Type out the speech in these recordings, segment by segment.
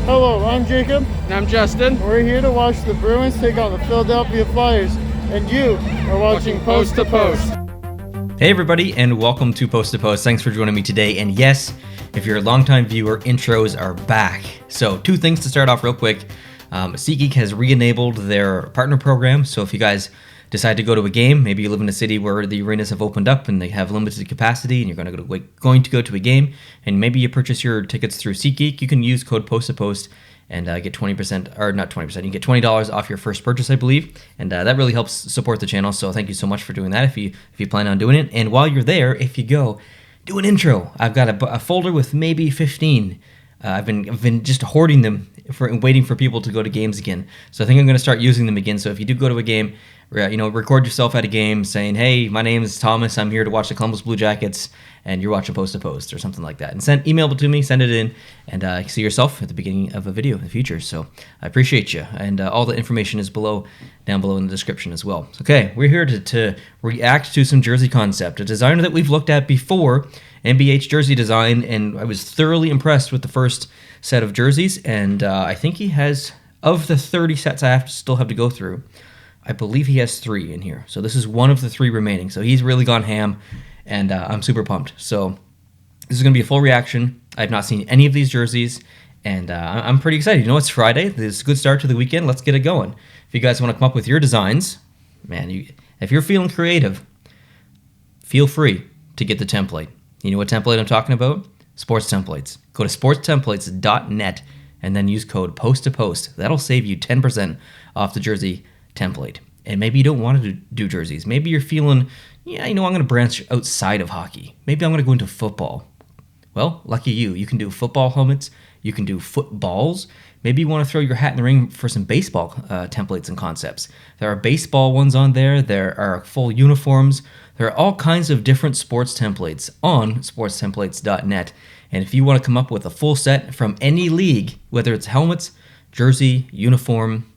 Hello, I'm Jacob. And I'm Justin. We're here to watch the Bruins take on the Philadelphia Flyers, and you are watching Post to Post. Hey everybody, and welcome to Post to Post. Thanks for joining me today. And yes, if you're a longtime viewer, intros are back. So 2 things to start off real quick. SeatGeek has re-enabled their partner program. So if you guys decide to go to a game, maybe you live in a city where the arenas have opened up and they have limited capacity, and you're going to go to a game, and maybe you purchase your tickets through SeatGeek, you can use code Post to Post and get 20%, or not 20%, you get $20 off your first purchase, I believe, and that really helps support the channel. So thank you so much for doing that. If you plan on doing it, and while you're there, if you go, do an intro. I've got a folder with maybe 15. I've been just hoarding them waiting for people to go to games again. So I think I'm going to start using them again. So if you do go to a game, record yourself at a game saying, "Hey, my name is Thomas. I'm here to watch the Columbus Blue Jackets," and you're watching Post to Post or something like that. And email it to me, send it in, and see yourself at the beginning of a video in the future. So I appreciate you. And all the information is down below in the description as well. Okay, we're here to react to some jersey concept, a designer that we've looked at before, MBH jersey design, and I was thoroughly impressed with the first set of jerseys. And I think he has, of the 30 sets I still have to go through, I believe he has 3 in here. So this is one of the 3 remaining. So he's really gone ham, and I'm super pumped. So this is going to be a full reaction. I have not seen any of these jerseys, and I'm pretty excited. You know, it's Friday. This is a good start to the weekend. Let's get it going. If you guys want to come up with your designs, man, if you're feeling creative, feel free to get the template. You know what template I'm talking about? Sports templates. Go to sportstemplates.net and then use code Post to Post. That'll save you 10% off the jersey template. And maybe you don't want to do jerseys. Maybe you're feeling, I'm going to branch outside of hockey. Maybe I'm going to go into football. Well, lucky you. You can do football helmets. You can do footballs. Maybe you want to throw your hat in the ring for some baseball templates and concepts. There are baseball ones on there. There are full uniforms. There are all kinds of different sports templates on sportstemplates.net. And if you want to come up with a full set from any league, whether it's helmets, jersey, uniform,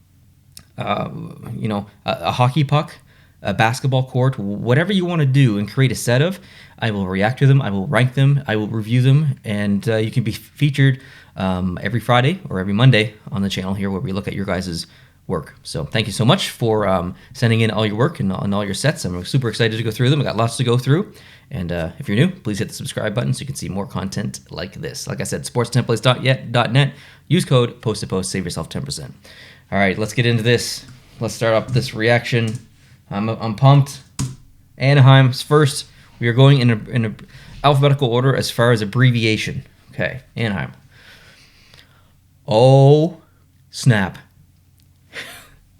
a hockey puck, a basketball court, whatever you want to do and create a set of, I will react to them, I will rank them, I will review them, and you can be featured every Friday or every Monday on the channel here where we look at your guys' work. So thank you so much for sending in all your work and all your sets. I'm super excited to go through them. I got lots to go through. And if you're new, please hit the subscribe button so you can see more content like this. Like I said, sportstemplates.net. Use code Post to Post, save yourself 10%. All right, let's get into this. Let's start off this reaction. I'm pumped. Anaheim's first. We are going in a alphabetical order as far as abbreviation. Okay, Anaheim. Oh, snap.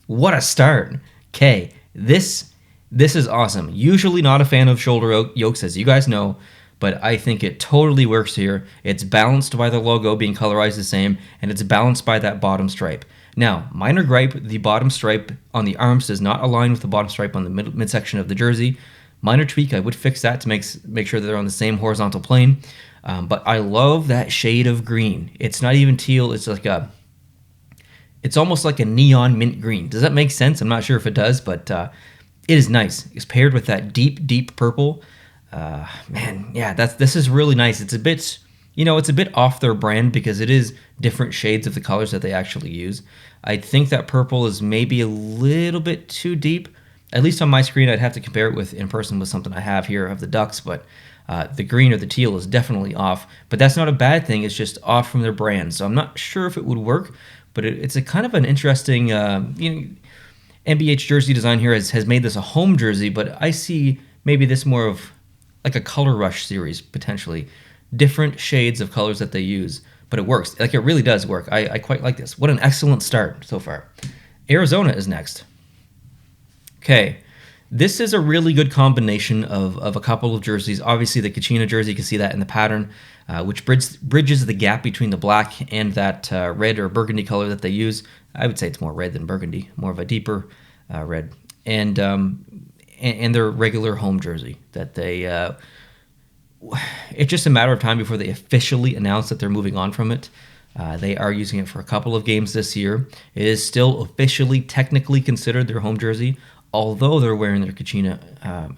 What a start. Okay, this is awesome. Usually not a fan of shoulder yokes, as you guys know, but I think it totally works here. It's balanced by the logo being colorized the same, and it's balanced by that bottom stripe. Now, minor gripe, the bottom stripe on the arms does not align with the bottom stripe on the midsection of the jersey. Minor tweak, I would fix that to make sure that they're on the same horizontal plane. But I love that shade of green. It's not even teal, it's almost like a neon mint green. Does that make sense? I'm not sure if it does, but it is nice. It's paired with that deep, deep purple. This is really nice. It's a bit, it's a bit off their brand because it is different shades of the colors that they actually use. I think that purple is maybe a little bit too deep. At least on my screen, I'd have to compare it in person with something I have here of the Ducks, but the green or the teal is definitely off. But that's not a bad thing. It's just off from their brand. So I'm not sure if it would work, but it's a kind of an interesting, MBH jersey design here has made this a home jersey, but I see maybe this more of like a color rush series, potentially. Different shades of colors that they use, but it works. Like, it really does work. I quite like this. What an excellent start so far. Arizona is next. Okay, this is a really good combination of a couple of jerseys. Obviously, the Kachina jersey, you can see that in the pattern, which bridges the gap between the black and that red or burgundy color that they use. I would say it's more red than burgundy, more of a deeper red. And their regular home jersey that they... it's just a matter of time before they officially announce that they're moving on from it. They are using it for a couple of games this year. It is still officially, technically considered their home jersey, although they're wearing their Kachina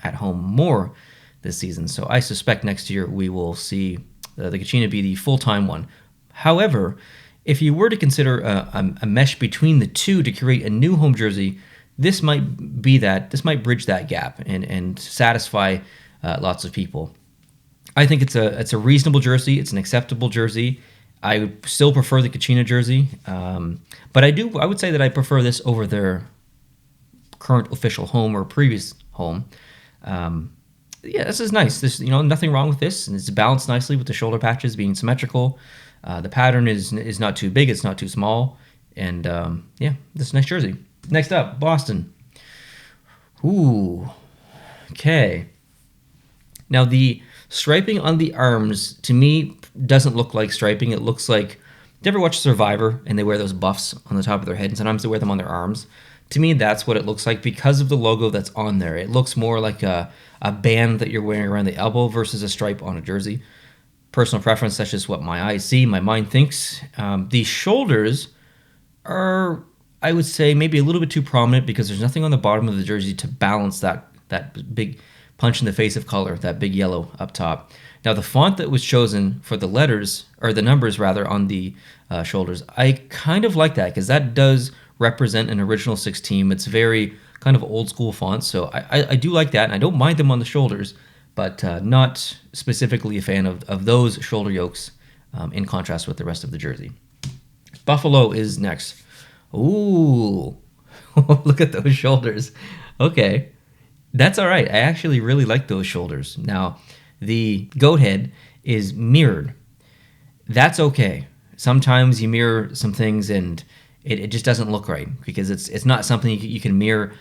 at home more this season. So I suspect next year we will see the Kachina be the full-time one. However, If you were to consider a mesh between the two to create a new home jersey, this might be that. This might bridge that gap and satisfy lots of people. I think it's a reasonable jersey. It's an acceptable jersey. I still prefer the Kachina jersey, but I would say that I prefer this over their current official home or previous home. Yeah, this is nice. This, nothing wrong with this, and it's balanced nicely with the shoulder patches being symmetrical. The pattern is not too big, it's not too small, and yeah, this is a nice jersey. Next up, Boston. Ooh, okay. Now the striping on the arms to me doesn't look like striping. It looks like, do you ever watch Survivor and they wear those buffs on the top of their head, and sometimes they wear them on their arms? To me, that's what it looks like because of the logo that's on there. It looks more like a band that you're wearing around the elbow versus a stripe on a jersey. Personal preference, that's just what my eyes see, my mind thinks. The shoulders are, I would say, maybe a little bit too prominent because there's nothing on the bottom of the jersey to balance that big punch in the face of color, that big yellow up top. Now, the font that was chosen for the letters, or the numbers rather, on the shoulders, I kind of like that because that does represent an original 6 team. It's very kind of old school font, so I do like that, and I don't mind them on the shoulders, but not specifically a fan of those shoulder yokes in contrast with the rest of the jersey. Buffalo is next. Ooh, look at those shoulders. Okay, that's all right. I actually really like those shoulders. Now, the goat head is mirrored. That's okay. Sometimes you mirror some things and it just doesn't look right because it's not something you can mirror,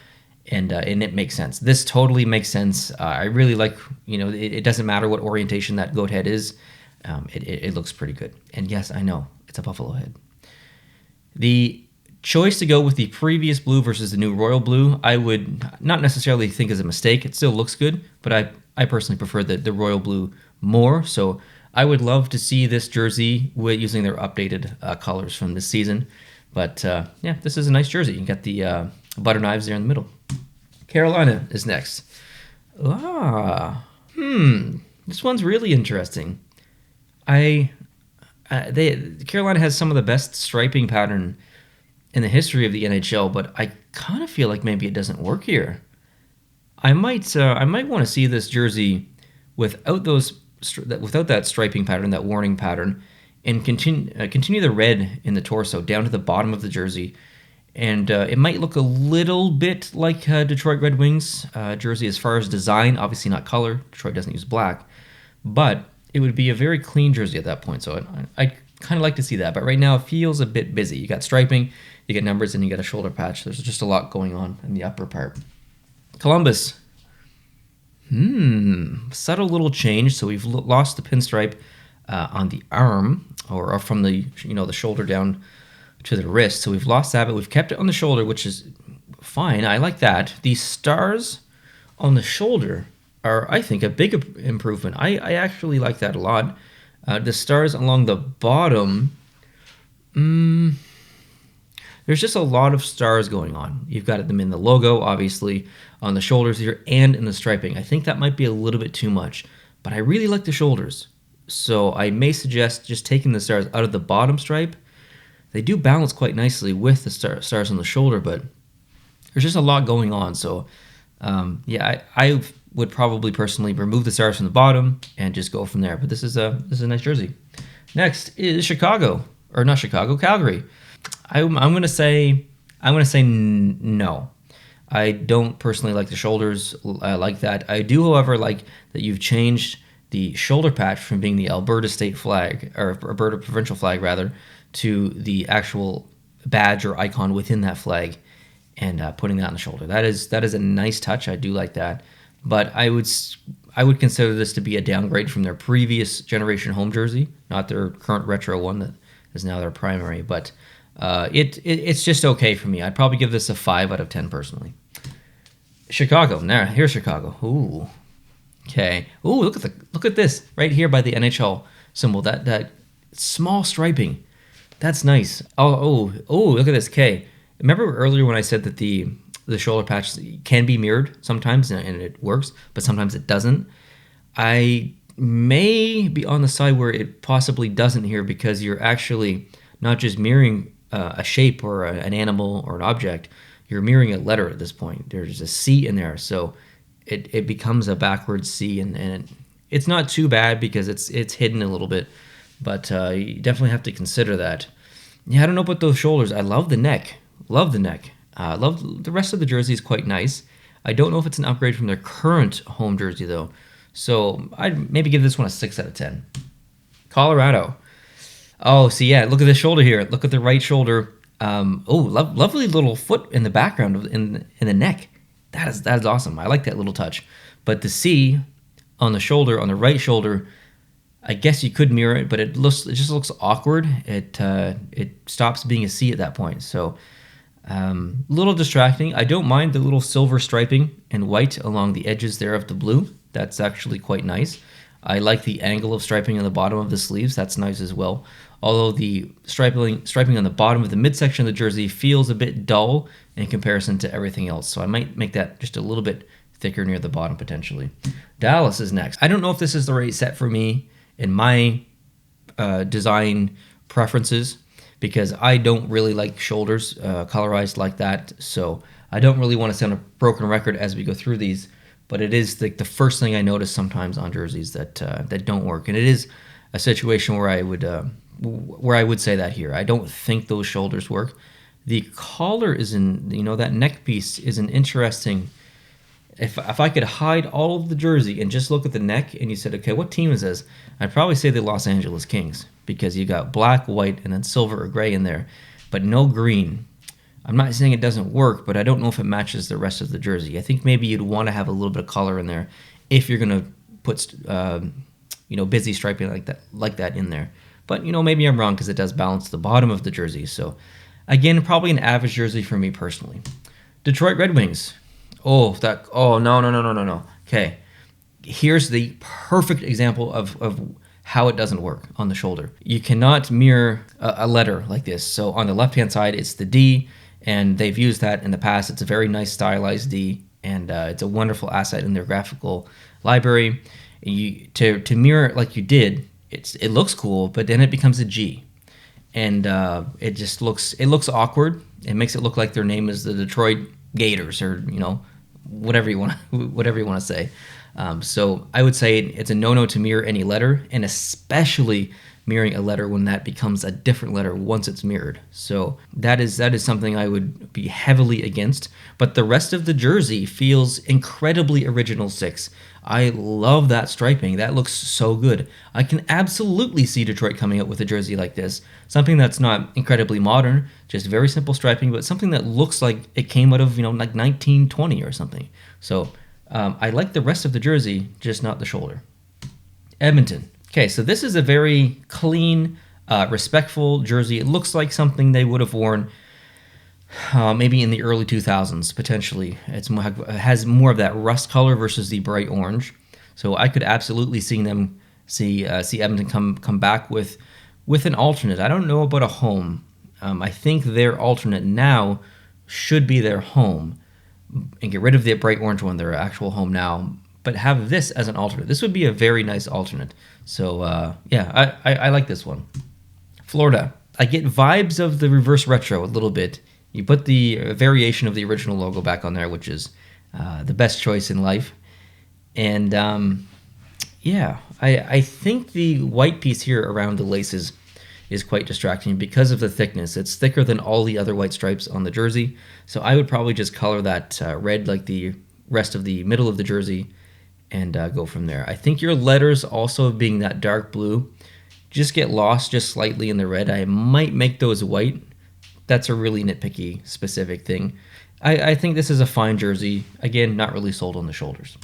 and it makes sense. This totally makes sense. I really like, it doesn't matter what orientation that goat head is. It looks pretty good. And yes, I know, it's a buffalo head. The choice to go with the previous blue versus the new royal blue, I would not necessarily think is a mistake. It still looks good, but I personally prefer the royal blue more. So I would love to see this jersey using their updated colors from this season. But yeah, this is a nice jersey. You got the butter knives there in the middle. Carolina is next. This one's really interesting. Carolina has some of the best striping pattern in the history of the NHL, but I kind of feel like maybe it doesn't work here. I might want to see this jersey without that striping pattern, that warning pattern, and continue the red in the torso down to the bottom of the jersey. And it might look a little bit like Detroit Red Wings jersey as far as design, obviously not color. Detroit doesn't use black, but it would be a very clean jersey at that point. So I'd kind of like to see that. But right now it feels a bit busy. You got striping, you get numbers, and you got a shoulder patch. There's just a lot going on in the upper part. Columbus. Subtle little change. So we've lost the pinstripe on the arm, or from the the shoulder down to the wrist. So we've lost that, but we've kept it on the shoulder, which is fine. I like that. The stars on the shoulder are, I think, a big improvement. I actually like that a lot. The stars along the bottom, there's just a lot of stars going on. You've got them in the logo, obviously, on the shoulders here, and in the striping. I think that might be a little bit too much, but I really like the shoulders. So I may suggest just taking the stars out of the bottom stripe. They do balance quite nicely with the stars on the shoulder, but there's just a lot going on. So yeah, I would probably personally remove the stars from the bottom and just go from there. But this is a nice jersey. Next is Calgary. I'm gonna say no. I don't personally like the shoulders like that. I do, however, like that you've changed the shoulder patch from being the Alberta state flag, or Alberta provincial flag rather, to the actual badge or icon within that flag, and putting that on the shoulder. That is a nice touch. I do like that, but I would consider this to be a downgrade from their previous generation home jersey, not their current retro one that is now their primary. But it's just okay for me. I'd probably give this a 5 out of 10 personally. Chicago. Now here's Chicago. Ooh. Okay. Ooh, look at this right here by the NHL symbol. That small striping. That's nice. Oh, look at this. Okay. Remember earlier when I said that the shoulder patch can be mirrored sometimes and it works, but sometimes it doesn't? I may be on the side where it possibly doesn't here because you're actually not just mirroring a shape or an animal or an object. You're mirroring a letter at this point. There's a C in there, so it becomes a backwards C, and it's not too bad because it's hidden a little bit, but you definitely have to consider that. Yeah, I don't know about those shoulders. I love the neck. Love the neck. Love the rest of the jersey is quite nice. I don't know if it's an upgrade from their current home jersey though, so I'd maybe give this one a 6 out of 10. Colorado. Oh, see, yeah, look at the shoulder here. Look at the right shoulder. Lovely little foot in the background in the neck. That is awesome. I like that little touch. But the C on the shoulder, on the right shoulder, I guess you could mirror it, but it just looks awkward. It stops being a C at that point. So a little distracting. I don't mind the little silver striping and white along the edges there of the blue. That's actually quite nice. I like the angle of striping on the bottom of the sleeves. That's nice as well. Although the striping on the bottom of the midsection of the jersey feels a bit dull in comparison to everything else. So I might make that just a little bit thicker near the bottom potentially. Dallas is next. I don't know if this is the right set for me in my design preferences, because I don't really like shoulders colorized like that. So I don't really want to sound a broken record as we go through these, but it is the first thing I notice sometimes on jerseys that don't work. And it is a situation where I would say that here. I don't think those shoulders work. The collar is that neck piece is an interesting. If I could hide all of the jersey and just look at the neck and you said, okay, what team is this? I'd probably say the Los Angeles Kings, because you got black, white, and then silver or gray in there, but no green. I'm not saying it doesn't work, but I don't know if it matches the rest of the jersey. I think maybe you'd want to have a little bit of color in there if you're going to put busy striping like that in there. But maybe I'm wrong, because it does balance the bottom of the jersey. So again, probably an average jersey for me personally. Detroit Red Wings. No. Okay, here's the perfect example of how it doesn't work on the shoulder. You cannot mirror a letter like this. So on the left-hand side, it's the D, and they've used that in the past. It's a very nice stylized D, and it's a wonderful asset in their graphical library. To mirror it like you did, it looks cool, but then it becomes a G, and it looks awkward. It makes it look like their name is the Detroit Gators, or whatever you want to say. So I would say it's a no-no to mirror any letter, and especially mirroring a letter when that becomes a different letter once it's mirrored. So that is something I would be heavily against. But the rest of the jersey feels incredibly original 6. I love that striping. That looks so good. I can absolutely see Detroit coming out with a jersey like this. Something that's not incredibly modern, just very simple striping, but something that looks like it came out of, like 1920 or something. So I like the rest of the jersey, just not the shoulder. Edmonton. Okay, so this is a very clean, respectful jersey. It looks like something they would have worn maybe in the early 2000s, potentially. It has more of that rust color versus the bright orange. So I could absolutely see Edmonton come back with an alternate. I don't know about a home. I think their alternate now should be their home, and get rid of the bright orange one, their actual home now, but have this as an alternate. This would be a very nice alternate. So I like this one. Florida. I get vibes of the reverse retro a little bit. You put the variation of the original logo back on there, which is the best choice in life. And I think the white piece here around the laces is quite distracting because of the thickness. It's thicker than all the other white stripes on the jersey. So I would probably just color that red like the rest of the middle of the jersey and go from there. I think your letters also being that dark blue just get lost just slightly in the red. I might make those white. That's a really nitpicky specific thing. I think this is a fine jersey. Again, not really sold on the shoulders.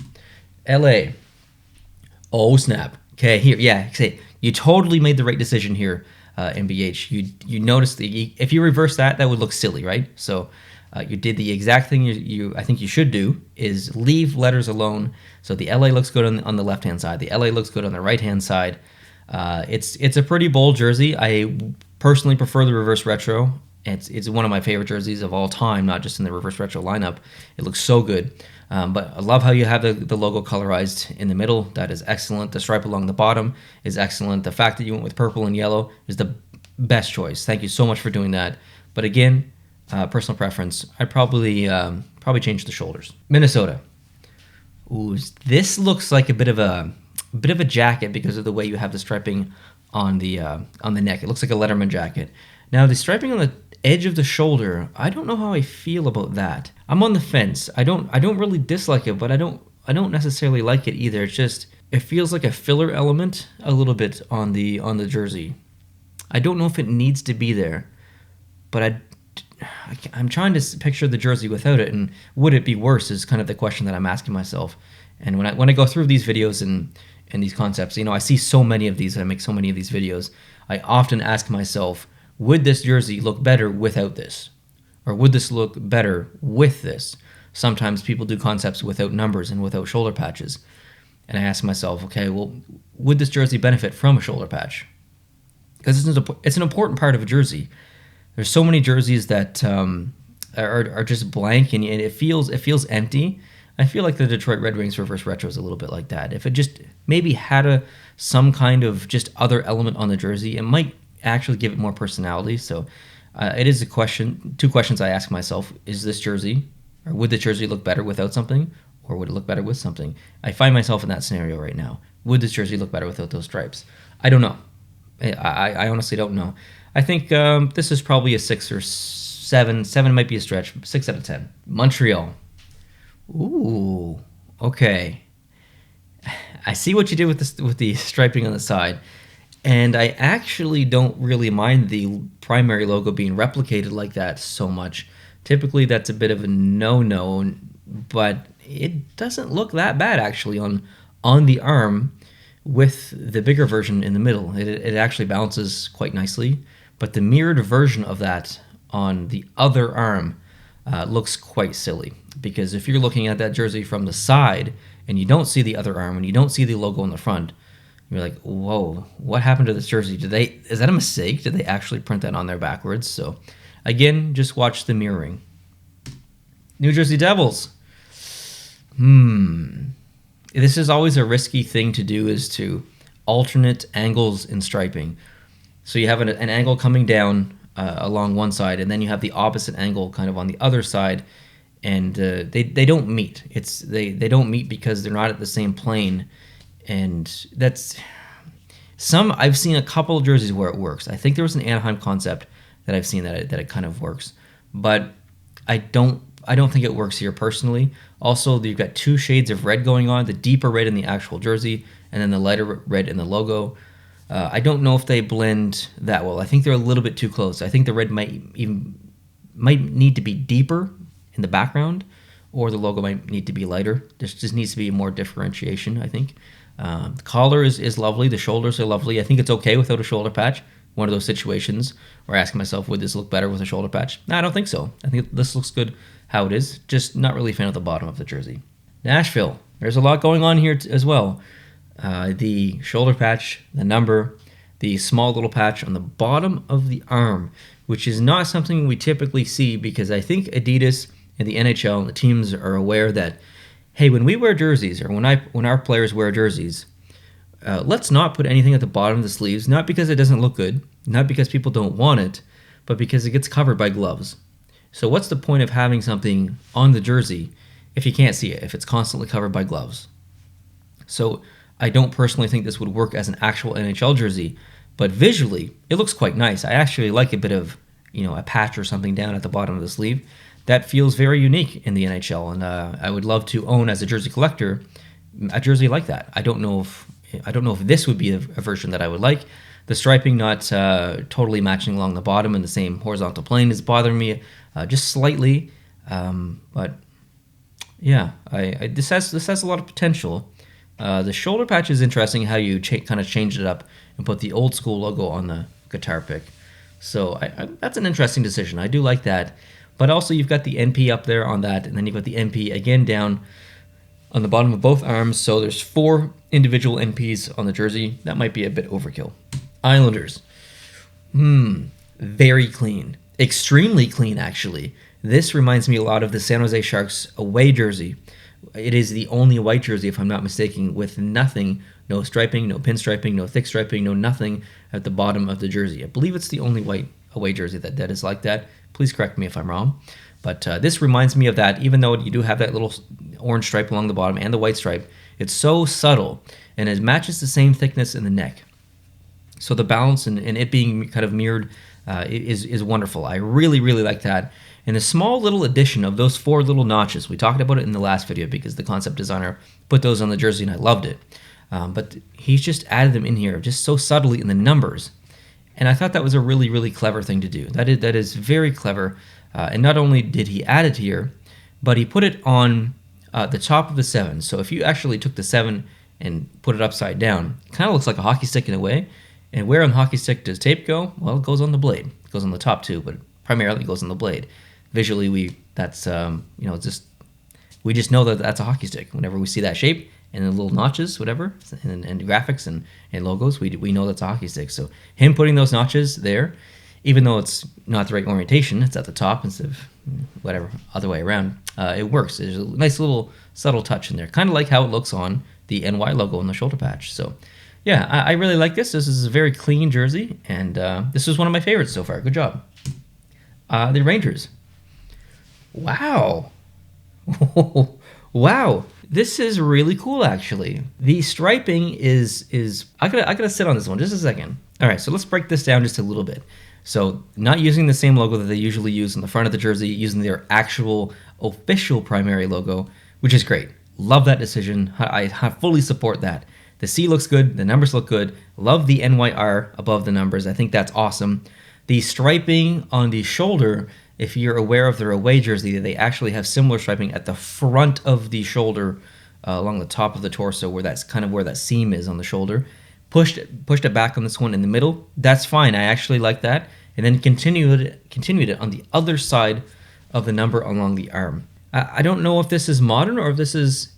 LA. Oh, snap. Okay, here, yeah, you totally made the right decision here, MBH. You noticed if you reverse that would look silly, right? So you did the exact thing I think you should do, is leave letters alone. So the LA looks good on the left-hand side. The LA looks good on the right-hand side. It's a pretty bold jersey. I personally prefer the reverse retro. It's one of my favorite jerseys of all time, not just in the reverse retro lineup. It looks so good. But I love how you have the logo colorized in the middle. That is excellent. The stripe along the bottom is excellent. The fact that you went with purple and yellow is the best choice. Thank you so much for doing that. But again, personal preference. I'd probably change the shoulders. Minnesota. Ooh, this looks like a bit of a jacket because of the way you have the striping on the neck. It looks like a Letterman jacket. Now the striping on the edge of the shoulder, I don't know how I feel about that. I'm on the fence. I don't really dislike it, but I don't necessarily like it either. It's just, it feels like a filler element a little bit on the jersey. I don't know if it needs to be there, but I'm trying to picture the jersey without it, and would it be worse is kind of the question that I'm asking myself. And when I go through these videos and these concepts, I see so many of these, I make so many of these videos, I often ask myself, would this jersey look better without this? Or would this look better with this? Sometimes people do concepts without numbers and without shoulder patches. And I ask myself, okay, well, would this jersey benefit from a shoulder patch? Because it's an important part of a jersey. There's so many jerseys that are just blank and it feels empty. I feel like the Detroit Red Wings reverse retro is a little bit like that. If it just maybe had some kind of just other element on the jersey, it might actually give it more personality. So it is a question. Two questions I ask myself: is this jersey, or would the jersey look better without something, or would it look better with something? I find myself in that scenario right now. Would this jersey look better without those stripes? I don't know. I honestly don't know. I think this is probably a 6 or 7. 7 might be a stretch. 6 out of 10. Montreal. Ooh, okay. I see what you did with the striping on the side, and I actually don't really mind the primary logo being replicated like that so much. Typically, that's a bit of a no-no, but it doesn't look that bad actually on the arm with the bigger version in the middle. It actually balances quite nicely, but the mirrored version of that on the other arm looks quite silly, because if you're looking at that jersey from the side and you don't see the other arm and you don't see the logo in the front, you're like, whoa, what happened to this jersey? Is that a mistake? Did they actually print that on there backwards? So again, just watch the mirroring. New Jersey Devils. This is always a risky thing to do, is to alternate angles in striping. So you have an angle coming down along one side, and then you have the opposite angle kind of on the other side, and they don't meet. They don't meet because they're not at the same plane, and I've seen a couple of jerseys where it works. I think there was an Anaheim concept that I've seen that it kind of works, but I don't think it works here personally. Also, you've got 2 shades of red going on, the deeper red in the actual jersey and then the lighter red in the logo. I don't know if they blend that well. I think they're a little bit too close. I think the red might need to be deeper in the background, or the logo might need to be lighter. There just needs to be more differentiation, I think. The collar is lovely. The shoulders are lovely. I think it's okay without a shoulder patch. One of those situations where I ask myself, would this look better with a shoulder patch? No, I don't think so. I think this looks good how it is. Just not really a fan of the bottom of the jersey. Nashville. There's a lot going on here as well. The shoulder patch, the number, the small little patch on the bottom of the arm, which is not something we typically see, because I think Adidas and the NHL and the teams are aware that, hey, when we wear jerseys, or when our players wear jerseys, let's not put anything at the bottom of the sleeves, not because it doesn't look good, not because people don't want it, but because it gets covered by gloves. So what's the point of having something on the jersey if you can't see it, if it's constantly covered by gloves? So I don't personally think this would work as an actual NHL jersey, but visually, it looks quite nice. I actually like a bit of, a patch or something down at the bottom of the sleeve. That feels very unique in the NHL, and I would love to own, as a jersey collector, a jersey like that. I don't know if this would be a version that I would like. The striping not totally matching along the bottom in the same horizontal plane is bothering me just slightly, but yeah, this has a lot of potential. The shoulder patch is interesting, how you kind of changed it up and put the old school logo on the guitar pick. So that's an interesting decision. I do like that. But also you've got the NP up there on that, and then you've got the NP again down on the bottom of both arms. So there's 4 individual NPs on the jersey. That might be a bit overkill. Islanders. Very clean. Extremely clean, actually. This reminds me a lot of the San Jose Sharks away jersey. It is the only white jersey, if I'm not mistaken, with nothing No striping, no pinstriping, no thick striping, no nothing at the bottom of the jersey. I believe it's the only white away jersey that is like that. Please correct me if I'm wrong. But this reminds me of that, even though you do have that little orange stripe along the bottom and the white stripe. It's so subtle, and it matches the same thickness in the neck. So the balance and it being kind of mirrored is wonderful. I really, really like that. And a small little addition of those 4 little notches. We talked about it in the last video because the concept designer put those on the jersey and I loved it. But he's just added them in here just so subtly in the numbers. And I thought that was a really, really clever thing to do. That is very clever. And not only did he add it here, but he put it on the top of the 7. So if you actually took the 7 and put it upside down, it kind of looks like a hockey stick in a way. And where on the hockey stick does tape go? Well, it goes on the blade. It goes on the top too, but primarily it goes on the blade. Visually, we just know that that's a hockey stick. Whenever we see that shape and the little notches, whatever, and graphics and logos, we know that's a hockey stick. So him putting those notches there, even though it's not the right orientation, it's at the top instead of whatever, other way around, it works. There's a nice little subtle touch in there, kind of like how it looks on the NY logo on the shoulder patch. So yeah, I really like this. This is a very clean jersey, and this is one of my favorites so far. Good job. The Rangers. Wow. Wow. This is really cool, actually. The striping is I gotta sit on this one just a second. All right, so let's break this down just a little bit. So not using the same logo that they usually use on the front of the jersey, using their actual official primary logo, which is great. Love that decision. I fully support that. The C looks good. The numbers look good. Love the NYR above the numbers. I think that's awesome. The striping on the shoulder, if you're aware of their away jersey, they actually have similar striping at the front of the shoulder, along the top of the torso, where that's kind of where that seam is on the shoulder. Pushed it back on this one in the middle. That's fine. I actually like that. And then continued it on the other side of the number along the arm. I don't know if this is modern or if this is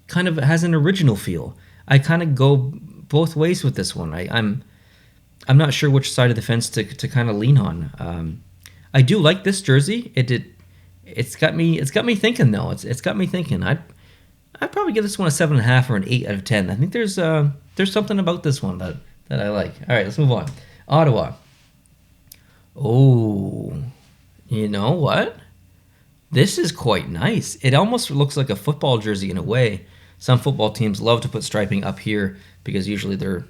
kind of has an original feel. I kind of go both ways with this one. I'm not sure which side of the fence to kind of lean on. I do like this jersey. It's got me thinking though. It's got me thinking. I'd probably give this one a 7.5 or an 8 out of 10. I think there's something about this one that I like. All right, let's move on. Ottawa. Oh, you know what? This is quite nice. It almost looks like a football jersey in a way. Some football teams love to put striping up here because usually their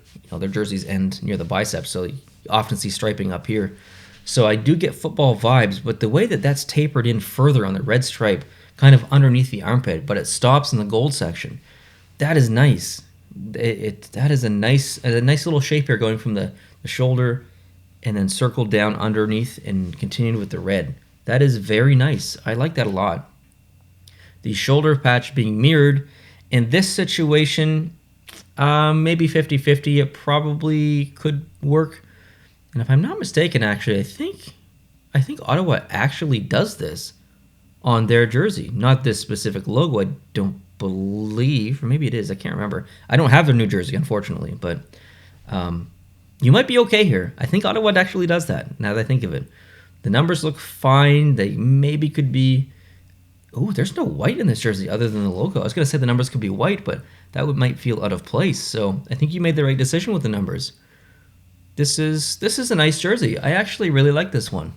jerseys end near the biceps, so you often see striping up here. So I do get football vibes, but the way that that's tapered in further on the red stripe, kind of underneath the armpit, but it stops in the gold section, that is nice. That is a nice little shape here, going from the shoulder and then circled down underneath and continued with the red. That is very nice. I like that a lot. The shoulder patch being mirrored. In this situation, maybe 50-50. It probably could work. And if I'm not mistaken, actually, I think Ottawa actually does this on their jersey. Not this specific logo, I don't believe. Or maybe it is. I can't remember. I don't have their new jersey, unfortunately. But you might be okay here. I think Ottawa actually does that, now that I think of it. The numbers look fine. They maybe could be... Oh, there's no white in this jersey other than the logo. I was going to say the numbers could be white, but that might feel out of place. So I think you made the right decision with the numbers. This is a nice jersey. I actually really like this one.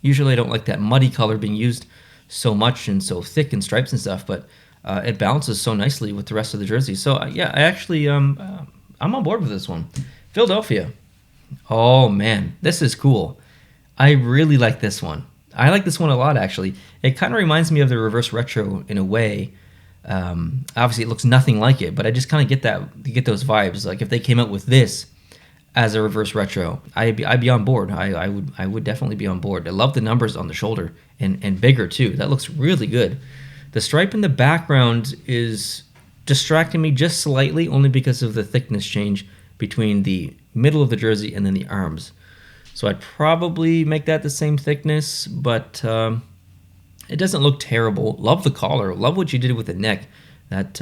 Usually I don't like that muddy color being used so much and so thick in stripes and stuff, but it balances so nicely with the rest of the jersey. So yeah, I actually I'm on board with this one. Philadelphia. Oh man, this is cool. I really like this one. I like this one a lot, actually. It kind of reminds me of the reverse retro in a way. Obviously, it looks nothing like it, but I just kind of get those vibes. Like if they came out with this as a reverse retro, I'd be on board. I would definitely be on board. I love the numbers on the shoulder and bigger too. That looks really good. The stripe in the background is distracting me just slightly, only because of the thickness change between the middle of the jersey and then the arms. So I'd probably make that the same thickness, but it doesn't look terrible. Love the collar. Love what you did with the neck. That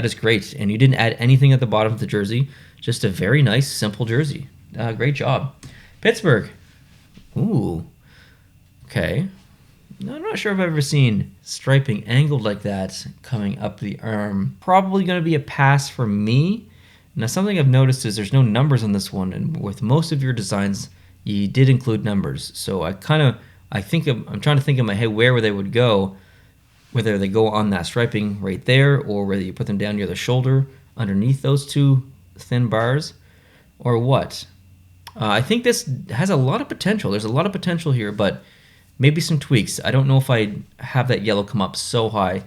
is great. And you didn't add anything at the bottom of the jersey. Just a very nice, simple jersey. Great job. Pittsburgh. Ooh. Okay. I'm not sure if I've ever seen striping angled like that coming up the arm. Probably going to be a pass for me. Now, something I've noticed is there's no numbers on this one, and with most of your designs, you did include numbers. So I'm trying to think in my head where they would go, whether they go on that striping right there, or whether you put them down near the shoulder underneath those two thin bars, or what. I think this has a lot of potential. There's a lot of potential here, but maybe some tweaks. I don't know if I have that yellow come up so high.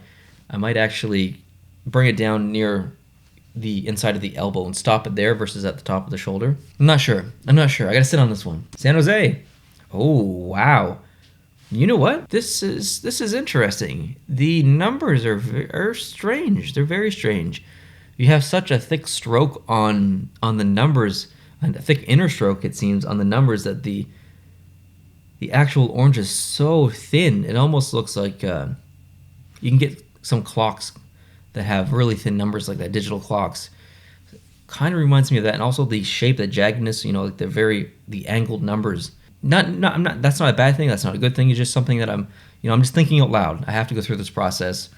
I might actually bring it down near the inside of the elbow and stop it there versus at the top of the shoulder. I'm not sure. I gotta sit on this one. San Jose. Oh, wow. You know what? This is interesting. The numbers are strange. They're very strange. You have such a thick stroke on the numbers, and a thick inner stroke, it seems, on the numbers, that the actual orange is so thin. It almost looks like you can get some clocks that have really thin numbers like that, digital clocks. Kind of reminds me of that, and also the shape, the jaggedness, like the angled numbers. That's not a bad thing. That's not a good thing. It's just something that I'm just thinking out loud. I have to go through this process.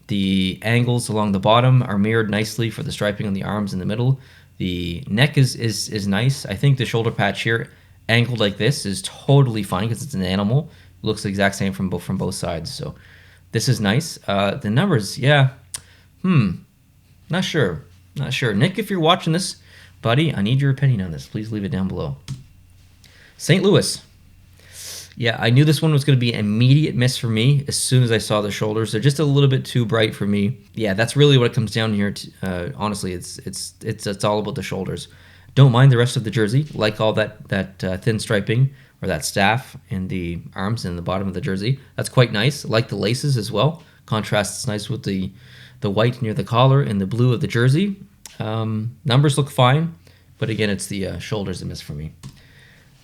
The angles along the bottom are mirrored nicely for the striping on the arms in the middle. The neck is nice. I think the shoulder patch here, angled like this, is totally fine because it's an animal. It looks the exact same from both sides. So this is nice. The numbers, yeah. Not sure. Nick, if you're watching this, buddy, I need your opinion on this. Please leave it down below. St. Louis. Yeah, I knew this one was going to be an immediate miss for me as soon as I saw the shoulders. They're just a little bit too bright for me. Yeah, that's really what it comes down here to. Honestly, it's all about the shoulders. Don't mind the rest of the jersey, like all that thin striping or that staff in the arms and the bottom of the jersey. That's quite nice. I like the laces as well. Contrasts nice with the white near the collar and the blue of the jersey. Numbers look fine, but again, it's the shoulders that miss for me.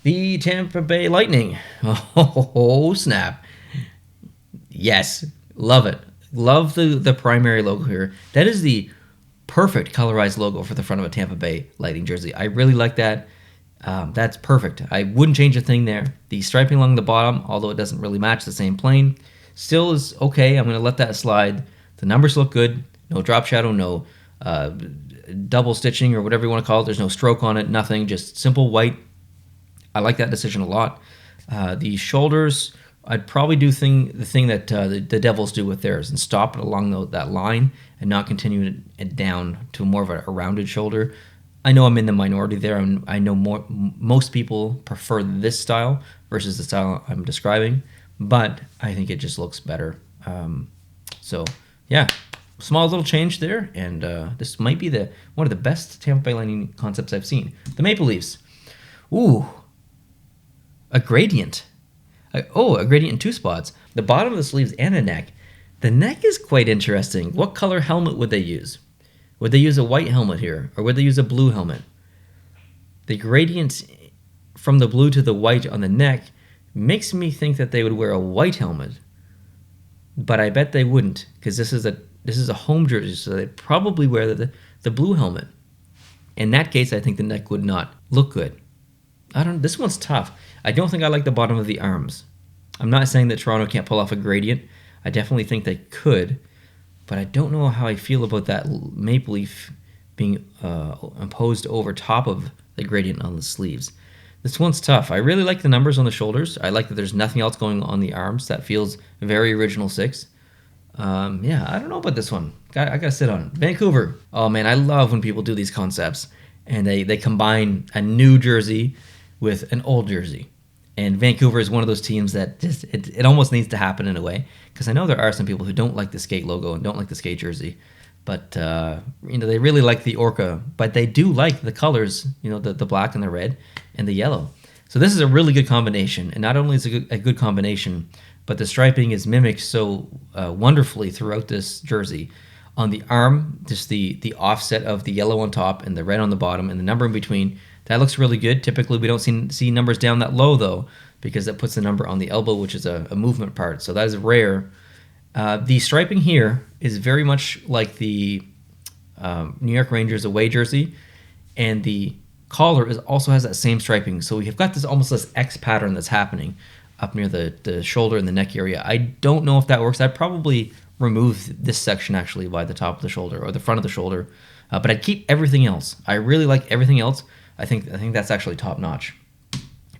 The Tampa Bay Lightning. Oh, snap. Yes, love it. Love the primary logo here. That is the perfect colorized logo for the front of a Tampa Bay Lightning jersey. I really like that. That's perfect. I wouldn't change a thing there. The striping along the bottom, although it doesn't really match the same plane, still is okay. I'm going to let that slide. The numbers look good. No drop shadow, no double stitching or whatever you want to call it. There's no stroke on it, nothing. Just simple white. I like that decision a lot. The shoulders, I'd probably do the thing that the Devils do with theirs and stop it along that line and not continue it down to more of a rounded shoulder. I know I'm in the minority there, and I know most people prefer this style versus the style I'm describing, but I think it just looks better. So yeah, small little change there, and this might be one of the best Tampa Bay Lightning concepts I've seen. The Maple Leafs. Ooh. A gradient. A gradient in two spots. The bottom of the sleeves and the neck. The neck is quite interesting. What color helmet would they use? Would they use a white helmet here? Or would they use a blue helmet? The gradient from the blue to the white on the neck makes me think that they would wear a white helmet. But I bet they wouldn't, because this is a home jersey, so they'd probably wear the blue helmet. In that case, I think the neck would not look good. This one's tough. I don't think I like the bottom of the arms. I'm not saying that Toronto can't pull off a gradient. I definitely think they could, but I don't know how I feel about that maple leaf being imposed over top of the gradient on the sleeves. This one's tough. I really like the numbers on the shoulders. I like that there's nothing else going on the arms. That feels very Original 6. Yeah, I don't know about this one. I gotta sit on it. Vancouver. Oh man, I love when people do these concepts and they combine a new jersey with an old jersey. And Vancouver is one of those teams that just it almost needs to happen in a way, because I know there are some people who don't like the skate logo and don't like the skate jersey, but they really like the orca, but they do like the colors, the black and the red and the yellow. So this is a really good combination, and not only is it a good combination, but the striping is mimicked so wonderfully throughout this jersey. On the arm, just the offset of the yellow on top and the red on the bottom and the number in between. That looks really good. Typically, we don't see numbers down that low, though, because that puts the number on the elbow, which is a movement part. So that is rare. The striping here is very much like the New York Rangers away jersey, and the collar also has that same striping. So we have got almost this X pattern that's happening. up near the shoulder and the neck area. I don't know if that works. I'd probably remove this section actually by the top of the shoulder or the front of the shoulder, but I'd keep everything else. I really like everything else. I think that's actually top notch.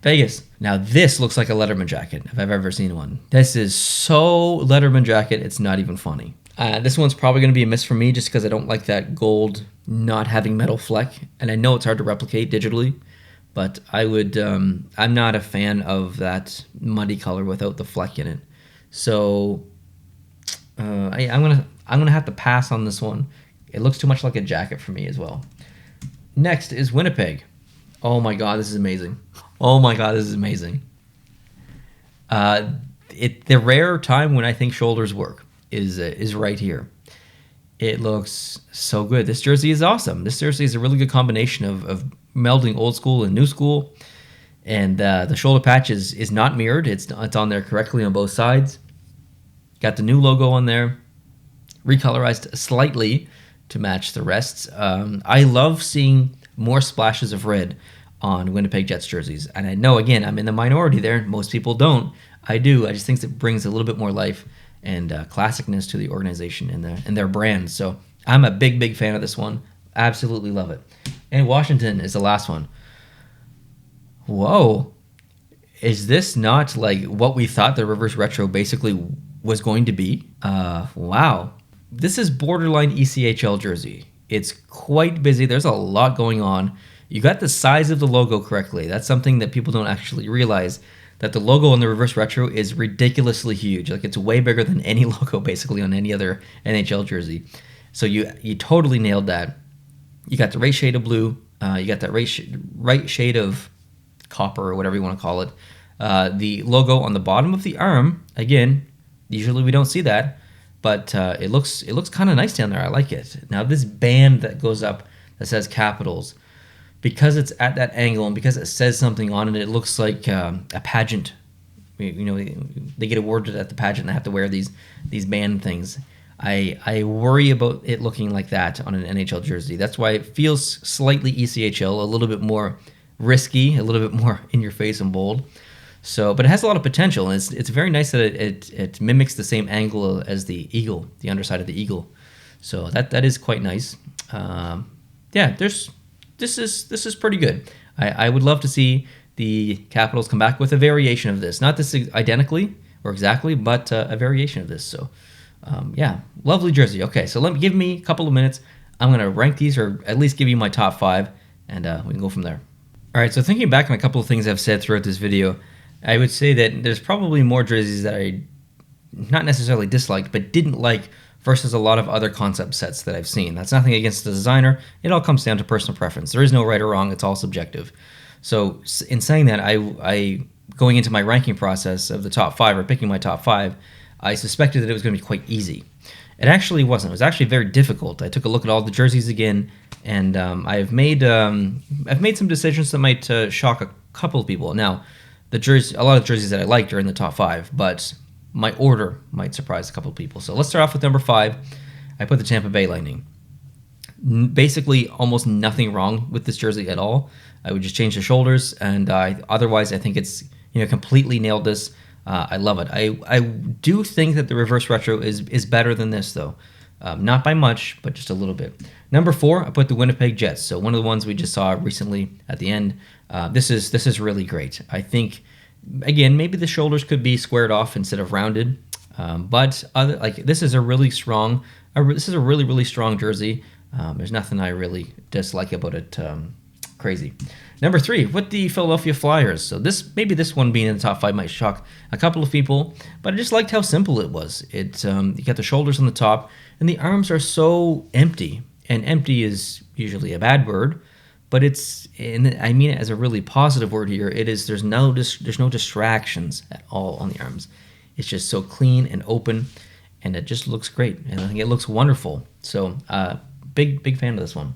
Vegas. Now this looks like a Letterman jacket if I've ever seen one. This is so Letterman jacket, it's not even funny. This one's probably going to be a miss for me just because I don't like that gold not having metal fleck, and I know it's hard to replicate digitally, but I'm not a fan of that muddy color without the fleck in it. So I'm gonna have to pass on this one. It looks too much like a jacket for me as well. Next is Winnipeg. Oh my god, this is amazing. Oh my god, this is amazing. The rare time when I think shoulders work is right here. It looks so good. This jersey is awesome. This jersey is a really good combination of melding old school and new school. And the shoulder patch is not mirrored. It's on there correctly on both sides. Got the new logo on there, recolorized slightly to match the rest. I love seeing more splashes of red on Winnipeg Jets jerseys. And I know, again, I'm in the minority there. Most people don't. I do. I just think it brings a little bit more life and classicness to the organization and their brand. So I'm a big fan of this one. Absolutely love it. And Washington is the last one. Whoa. Is this not like what we thought the reverse retro basically was going to be? Wow. This is borderline ECHL jersey. It's quite busy. There's a lot going on. You got the size of the logo correctly. That's something that people don't actually realize, that the logo on the reverse retro is ridiculously huge. Like, it's way bigger than any logo basically on any other NHL jersey. So you totally nailed that. You got the right shade of blue. You got that right shade of copper or whatever you want to call it. The logo on the bottom of the arm, again, usually we don't see that, but it looks kind of nice down there. I like it. Now this band that goes up that says Capitals, because it's at that angle and because it says something on it, it looks like a pageant. You know, they get awarded at the pageant and they have to wear these band things. I worry about it looking like that on an NHL jersey. That's why it feels slightly ECHL, a little bit more risky, a little bit more in your face and bold. So, but it has a lot of potential, and it's very nice that it mimics the same angle as the eagle, the underside of the eagle. So that is quite nice. Yeah, this is pretty good. I would love to see the Capitals come back with a variation of this, not this identically or exactly, but a variation of this. So, yeah, lovely jersey. Okay, so give me a couple of minutes. I'm gonna rank these, or at least give you my top 5, and we can go from there. All right, so thinking back on a couple of things I've said throughout this video, I would say that there's probably more jerseys that I not necessarily disliked, but didn't like versus a lot of other concept sets that I've seen. That's nothing against the designer. It all comes down to personal preference. There is no right or wrong. It's all subjective. So in saying that, I going into my ranking process of the top 5 or picking my top 5, I suspected that it was going to be quite easy. It actually wasn't. It was actually very difficult. I took a look at all the jerseys again, and I've made some decisions that might shock a couple of people. Now, a lot of jerseys that I liked are in the top 5, but my order might surprise a couple of people. So let's start off with number 5. I put the Tampa Bay Lightning. Basically, almost nothing wrong with this jersey at all. I would just change the shoulders, and otherwise, I think it's completely nailed this. I love it. I do think that the reverse retro is better than this, though. Not by much, but just a little bit. Number 4, I put the Winnipeg Jets. So one of the ones we just saw recently at the end. This is really great. I think, again, maybe the shoulders could be squared off instead of rounded, but this is a really strong. This is a really strong jersey. There's nothing I really dislike about it. Crazy. Number 3, with the Philadelphia Flyers. So maybe this one being in the top 5 might shock a couple of people, but I just liked how simple it was. You got the shoulders on the top, and the arms are so empty. And empty is usually a bad word, but I mean it as a really positive word here. There's no distractions at all on the arms. It's just so clean and open, and it just looks great. And I think it looks wonderful. So big fan of this one.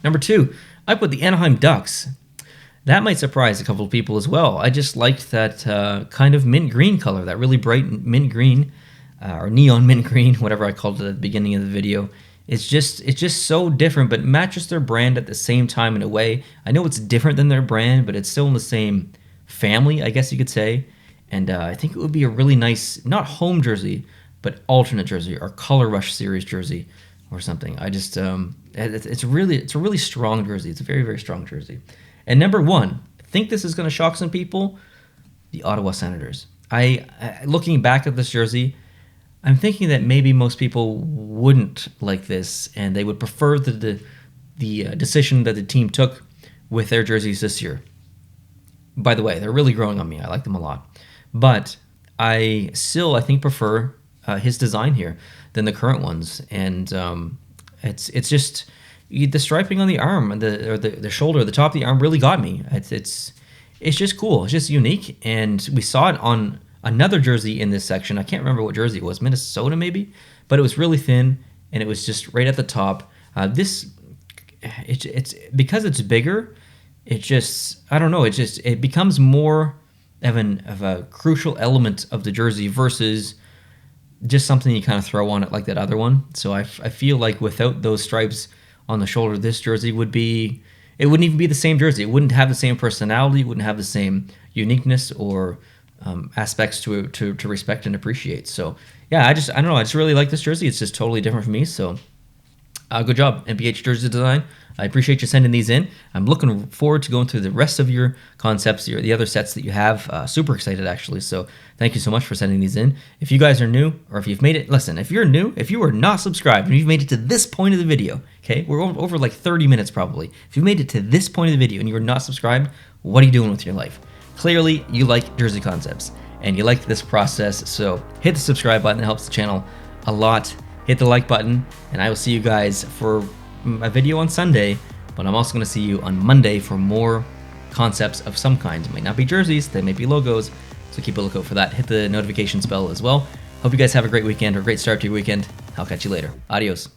Number 2, I put the Anaheim Ducks. That might surprise a couple of people as well. I just liked that kind of mint green color, that really bright mint green, or neon mint green, whatever I called it at the beginning of the video. It's just so different, but matches their brand at the same time in a way. I know it's different than their brand, but it's still in the same family, I guess you could say. And I think it would be a really nice, not home jersey, but alternate jersey or Color Rush series jersey or something. I just, it's a really strong jersey. It's a very, very strong jersey. And number one, I think this is going to shock some people, the Ottawa Senators. Looking back at this jersey, I'm thinking that maybe most people wouldn't like this, and they would prefer the decision that the team took with their jerseys this year. By the way, they're really growing on me. I like them a lot. But I think prefer his design here than the current ones. And it's just the striping on the arm and the shoulder, the top of the arm really got me. It's just cool. It's just unique. And we saw it on another jersey in this section. I can't remember what jersey it was, Minnesota maybe, but it was really thin and it was just right at the top. It's because it's bigger. It just, I don't know. It becomes more of a crucial element of the jersey versus just something you kind of throw on it like that other one. So I feel like without those stripes on the shoulder, this jersey it wouldn't even be the same jersey. It wouldn't have the same personality. It wouldn't have the same uniqueness or aspects to respect and appreciate. So yeah, I don't know. I just really like this jersey. It's just totally different from me. So good job, MBH Jersey Design. I appreciate you sending these in. I'm looking forward to going through the rest of your concepts, the other sets that you have. Super excited, actually. So thank you so much for sending these in. If you guys are new, or if you've made it, listen, if you're new, if you are not subscribed, and you've made it to this point of the video, okay, we're over like 30 minutes probably. If you've made it to this point of the video and you are not subscribed, what are you doing with your life? Clearly, you like jersey concepts, and you like this process, so hit the subscribe button. It helps the channel a lot. Hit the like button, and I will see you guys for a video on Sunday, but I'm also going to see you on Monday for more concepts of some kind. It might not be jerseys, they may be logos, so keep a lookout for that. Hit the notification bell as well. Hope you guys have a great weekend or a great start to your weekend. I'll catch you later. Adios.